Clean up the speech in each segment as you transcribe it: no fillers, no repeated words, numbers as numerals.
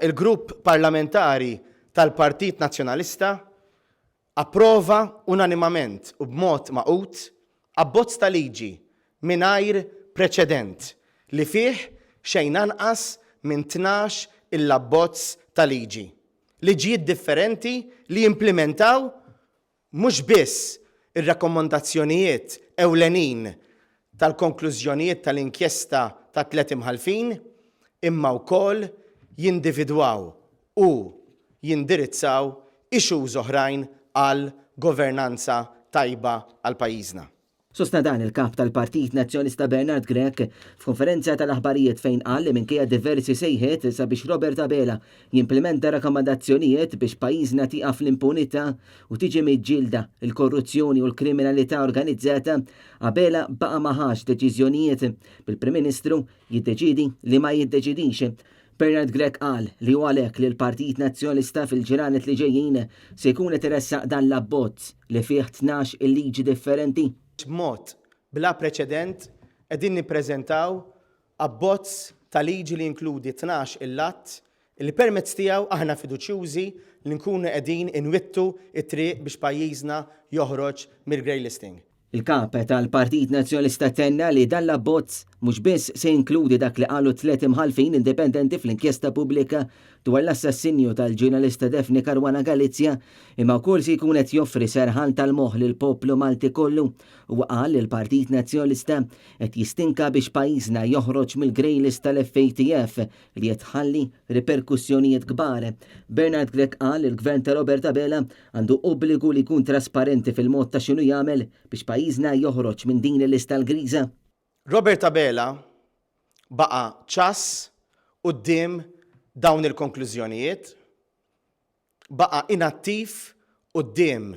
Il-grupp parlamentari tal-Partit Nazzjonalista approva unanimament u b'mod maqut abbozz ta' liġi mingħajr preċedent li fih xejn anqas minn 12 il-abbozz ta' liġi. Liġijiet differenti li jimplementaw mhux biss ir-rakkomandazzjonijiet ewlenin tal-konklużjonijiet tal-inkjesta ta' 3 imħalfin imma wkoll jindividwaw u jindirizzaw issues oħrajn għal governanza tajba għal pajjiżna. Sostna dan il-kap tal-Partit Nazzjonista Bernard Grech f'konferenza tal-aħbarijiet fejn qal li minkejja diversi sejħiet sabiex Robert Abela jimplementa rakkomandazzjonijiet biex pajjiżna tieqaf l-impunità u tiġi miġġielda il-korruzzjoni u l-kriminalità organizzata, Abela baqa' maħax deċiżjonijiet bil-Prim Ministru jiddeċidi li ma jiddeċidix. Bernard Grech qal li hu għalhekk li l-Partit Nazzjonalista fil-ġranet li ġejjin se jkun qed iressaq dan l-abbozz li fih 12 il-liġi differenti. B'mod bla preċedent qegħdin nippreżentaw abbozz ta' liġi li jinkludi 12 il-att li permezz tiegħu aħna fiduċjużi li nkunu qegħdin inwittu it-triq biex pajjiżna joħroġ mill-grey listing. Il-kap tal-Partit Nazzjonalista tenna li dan l-abbozz mhux biss se jinkludi dak li qalu 3 imħalfin indipendenti fl-inkjesta pubblika dwar l-assassinju tal-ġurnalista Daphne Caruana Galizia, imma wkoll se jkun qed joffri serħan tal-moħħ lil poplu Malti kollu u qal li l-Partit Nazzjonalista qed jistinka biex pajjiżna joħroġ mill-grey list tal-FATF li qed tħalli riperkussjonijiet kbar. Bernard Grech qal li l-Gvern ta' Robert Abela għandu obbligu li jkun trasparenti fil-mod ta' x'inhu jagħmel biex pajjiżna joħroġ minn din il-lista l-griża. Robert Abela baqa' ċass quddiem dawn il-konklużjonijiet, baqa' inattiv quddiem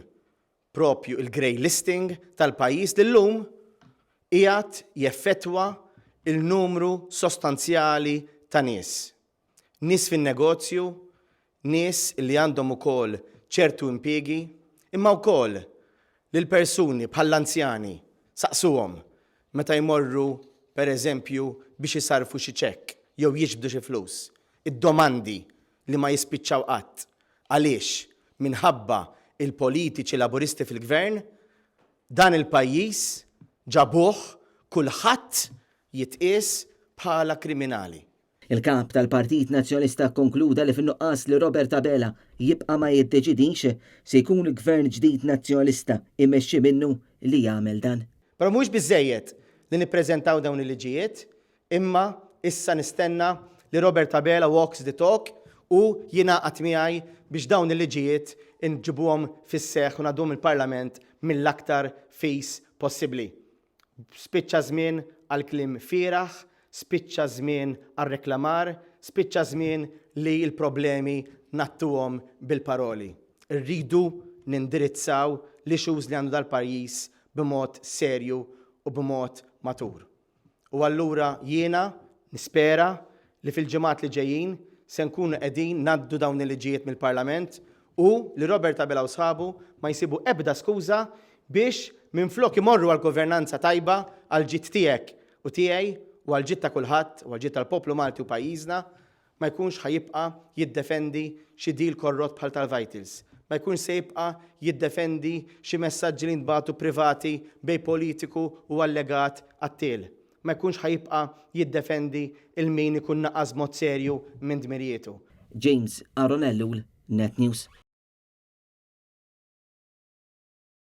propju il-grey listing tal-pajjiż li llum qiegħed jeffettwa il-numru sostanzjali ta' nies. Nies fin-negozju, nies li għandhom ukoll ċertu impjiegi, imma wkoll lil persuni bħall-anzjani saqsuhom meta jmorru pereżempju biex isarfu xi ċekk jew jiġbdu xi flus. Id-domandi li ma jispiċċaw qatt. Għaliex minħabba il-politiċi laburisti fil-gvern dan il-pajjiż ġabuh kulħadd jitqies bħala kriminali. Il-kap tal-Partit Nazzjonalista konkluda li fin-nuqqas li Robert Abela jibqa' ma jiddeċidix se jkun il-Gvern ġdid Nazzjonalista immexxi minnu li jagħmel dan. Però mhux biżżejjed li nippreżentaw dawn il-liġijiet, imma issa nistenna li Robert Abela walks the talk u jingħaqad miegħi biex dawn il-liġijiet inġibuhom fis-seħħ u ngħadduhom il-Parlament mill-aktar fis possibbli. Spiċċa żmien għal kliem fieraħ, spiċċa żmien għal reklamar, spiċċa żmien li l-problemi nattuhom bil-paroli. Irridu nindirizzaw l-issues li għandu dal-pajjiż b'mod serju u b'mod matur. U allura jiena nispera li fil-ġimgħat li ġejjin se nkunu qegħdin ngħaddu dawn il-liġijiet mill-Parlament u li Robert Abela u sħabu ma jsibu ebda skuża biex minflok imorru għal governanza tajba għal ġid tiegħek u tiegħi u għal ġid ta' kulħadd u għal ġid tal-poplu Malti u pajjiżna ma jkunx ħajibqa' jiddefendi xi deal korrott bħal tal-Vitals. Ma jkunx se jibqa' jiddefendi xi messaġġi li ntbagħtu privati bejn politiku u allegat għat-tiel. Ma jkunx ħajibqa' jiddefendi il-min ikun naqqas mod serju minn dmirietu. James Aronellu, Net News.